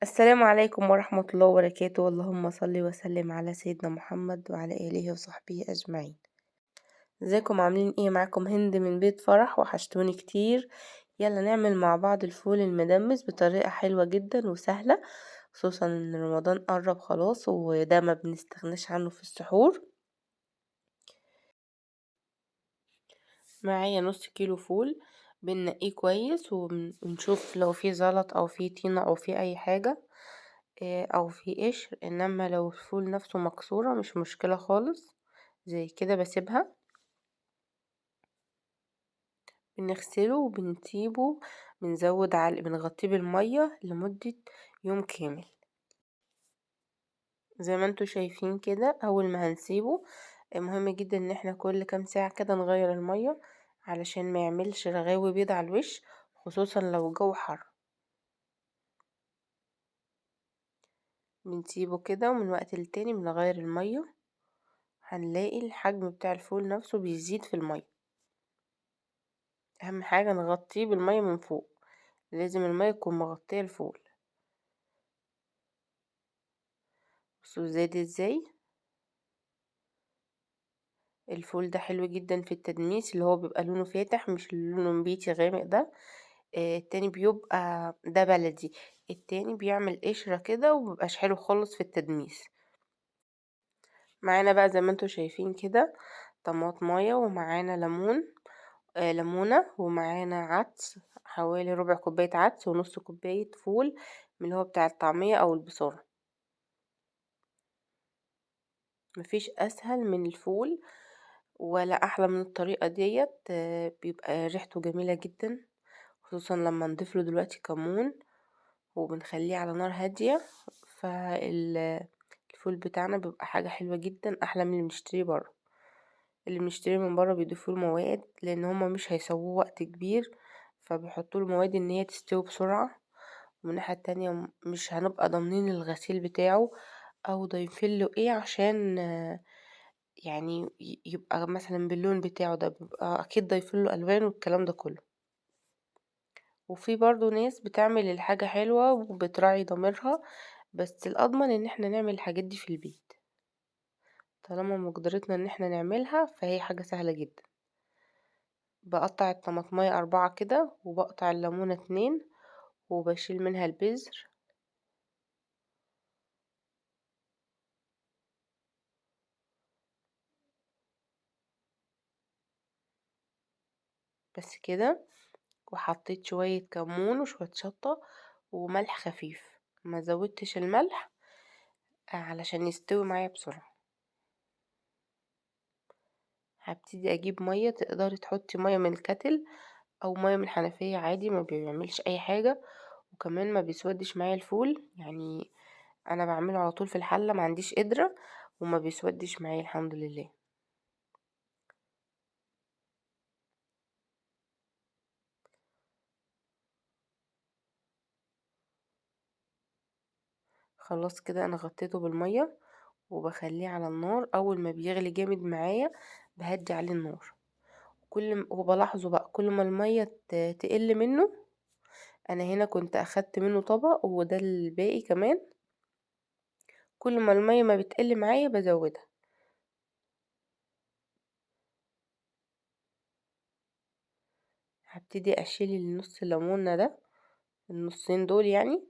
السلام عليكم ورحمة الله وبركاته، اللهم صل وسلم على سيدنا محمد وعلى آله وصحبه أجمعين. ازيكم عاملين ايه؟ معاكم هند من بيت فرح، وحشتوني كتير. يلا نعمل مع بعض الفول المدمس بطريقة حلوة جدا وسهلة، خصوصا ان رمضان قرب خلاص وده ما بنستغناش عنه في السحور. معايا نص كيلو فول، بنقيه كويس ونشوف لو فيه زلط او فيه طينة او فيه اي حاجة، او في قشر. انما لو الفول نفسه مكسورة مش مشكلة خالص، زي كده بسيبها. بنغسله وبنسيبه، بنغطيه بالمية لمدة يوم كامل. زي ما انتوا شايفين كده، اول ما هنسيبه مهم جدا ان احنا كل كام ساعة كده نغير المية، علشان ما يعملش رغاوي بيض على الوش، خصوصا لو الجو حر. بنسيبه كده ومن وقت للتاني بنغير المية، هنلاقي الحجم بتاع الفول نفسه بيزيد في المية. اهم حاجة نغطيه بالمية من فوق، لازم المية تكون مغطية الفول. بصوا زاد ازاي. الفول ده حلو جدا في التدميس، اللي هو بيبقى لونه فاتح مش اللي لونه نبيتي غامق ده. التاني بيبقى ده بلدي، التاني بيعمل قشرة كده ومبيبقاش حلو خالص في التدميس. معانا بقى زي ما انتوا شايفين كده طماطمايه، ومعانا ليمونة، ومعانا عدس، حوالي ربع كوباية عدس ونص كوباية فول من اللي هو بتاع الطعمية او البصارة. مفيش اسهل من الفول ولا احلى من الطريقة ديت. بيبقى ريحته جميلة جدا، خصوصا لما نضيف له دلوقتي كمون وبنخليه على نار هادية. فالفول بتاعنا بيبقى حاجة حلوة جدا، احلى من اللي بنشتريه بره. اللي بنشتريه من بره بيضيفوا له مواد، لان هما مش هيسووه وقت كبير، فبيحطوا له مواد ان هي تستوي بسرعة. ومن الناحية التانية مش هنبقى ضامنين الغسيل بتاعه او ضايفين له ايه، عشان يعني يبقى مثلا باللون بتاعه ده، بيبقى اكيد ضايفين له الوان والكلام ده كله. وفي برضو ناس بتعمل الحاجة حلوة وبتراعي ضميرها، بس الأضمن ان احنا نعمل الحاجات دي في البيت. طالما مقدرتنا ان احنا نعملها فهي حاجة سهلة جدا. بقطع الطماطمية 4 كده، وبقطع الليمونة 2، وبشيل منها البذر. بس كده. وحطيت شوية كمون وشوية شطة وملح خفيف، ما زودتش الملح علشان يستوي معايا بسرعة. هبتدي اجيب مية، تقدري تحطي مية من الكتل او مية من الحنفية عادي، ما بيعملش اي حاجة. وكمان ما بيسودش معايا الفول، يعني انا بعمله على طول في الحلة، ما عنديش قدرة، وما بيسودش معايا الحمد لله. خلاص كده انا غطيته بالمية، وبخليه على النار. اول ما بيغلي جامد معايا بهدي عليه النار. وبلاحظه بقى كل ما المية تقل منه. انا هنا كنت اخدت منه طبق وده الباقي كمان. كل ما المية ما بتقل معايا بزودها. هبتدي اشيل النص ليمونة ده، النصين دول يعني.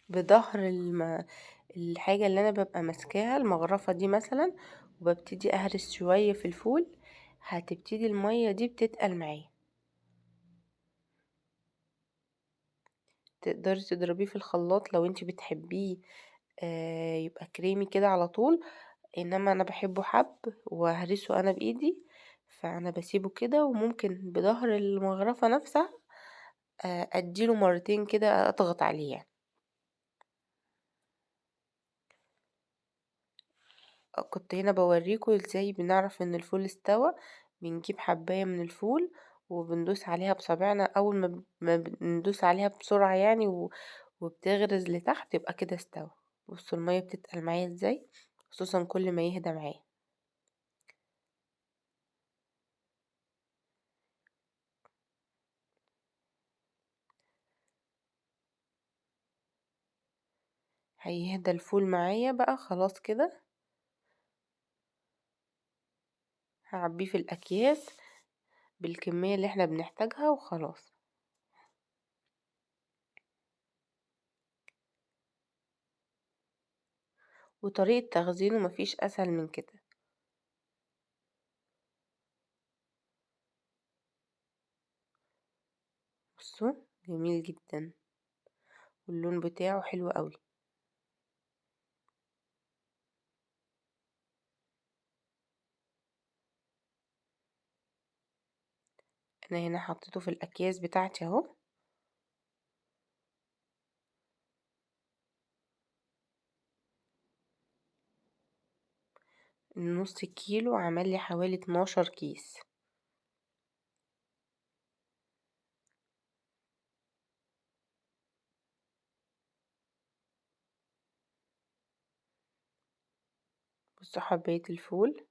بظهر الحاجة اللي انا ببقى ماسكاها، المغرفة دي مثلا، وببتدي اهرس شوية في الفول. هتبتدي المية دي بتتقل معايا. تقدري تضربيه في الخلاط لو انتي بتحبيه يبقى كريمي كده على طول. انما انا بحبه حب وهرسه انا بايدي، فانا بسيبه كده. وممكن بظهر المغرفة نفسها اديله مرتين كده، اضغط عليه يعني. كنت هنا بوريكم ازاي بنعرف ان الفول استوى. بنجيب حباية من الفول وبندوس عليها بصابعنا، اول ما بندوس عليها بسرعة يعني وبتغرز لتحت، يبقى كده استوى. بصوا المية بتتقل معايا ازاي. خصوصا كل ما يهدى معاه. هيهدى الفول معايا بقى خلاص كده، هعبيه في الأكياس بالكمية اللي احنا بنحتاجها وخلاص. وطريقة تخزينه مفيش أسهل من كده. بصوا جميل جدا، واللون بتاعه حلو قوي. انا هنا حطيته في الأكياس بتاعتي اهو. النص كيلو عمل لي حوالي 12 كيس. بصوا حباية الفول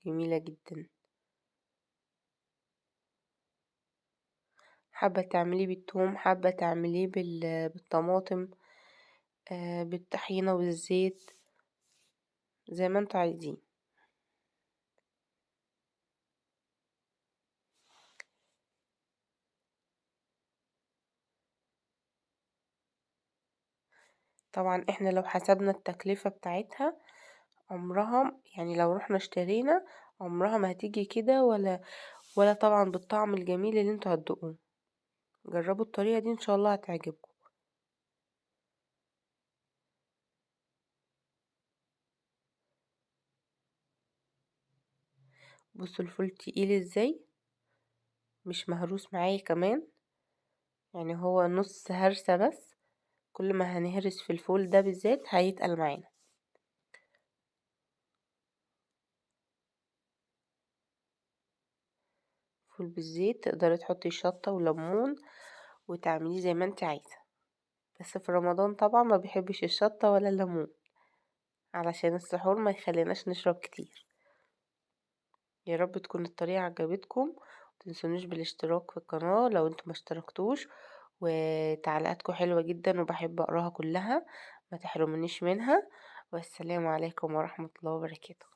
جميلة جدا. حابة تعمليه بالثوم، حابة تعمليه بالطماطم، بالطحينة والزيت، زي ما انتوا عايزين. طبعا احنا لو حسبنا التكلفة بتاعتها عمرها، يعني لو رحنا اشترينا عمرها ما هتيجي كده، ولا طبعا بالطعم الجميل اللي انتوا هتدوقوه. جربوا الطريقة دي ان شاء الله هتعجبكم. بصوا الفول تقيل ازاي، مش مهروس معايا كمان، يعني هو نص هرسة بس. كل ما هنهرس في الفول ده بالذات هيتقل معانا. فول بالزيت تقدري تحطي شطة وليمون وتعمليه زي ما انت عايزة، بس في رمضان طبعا ما بيحبش الشطة ولا الليمون، علشان السحور ما يخليناش نشرب كتير. يا رب تكون الطريقة عجبتكم، متنسونوش بالاشتراك في القناة لو انتم ما اشتركتوش، وتعليقاتكم حلوة جدا وبحب اقراها كلها، ما تحرمونيش منها. والسلام عليكم ورحمة الله وبركاته.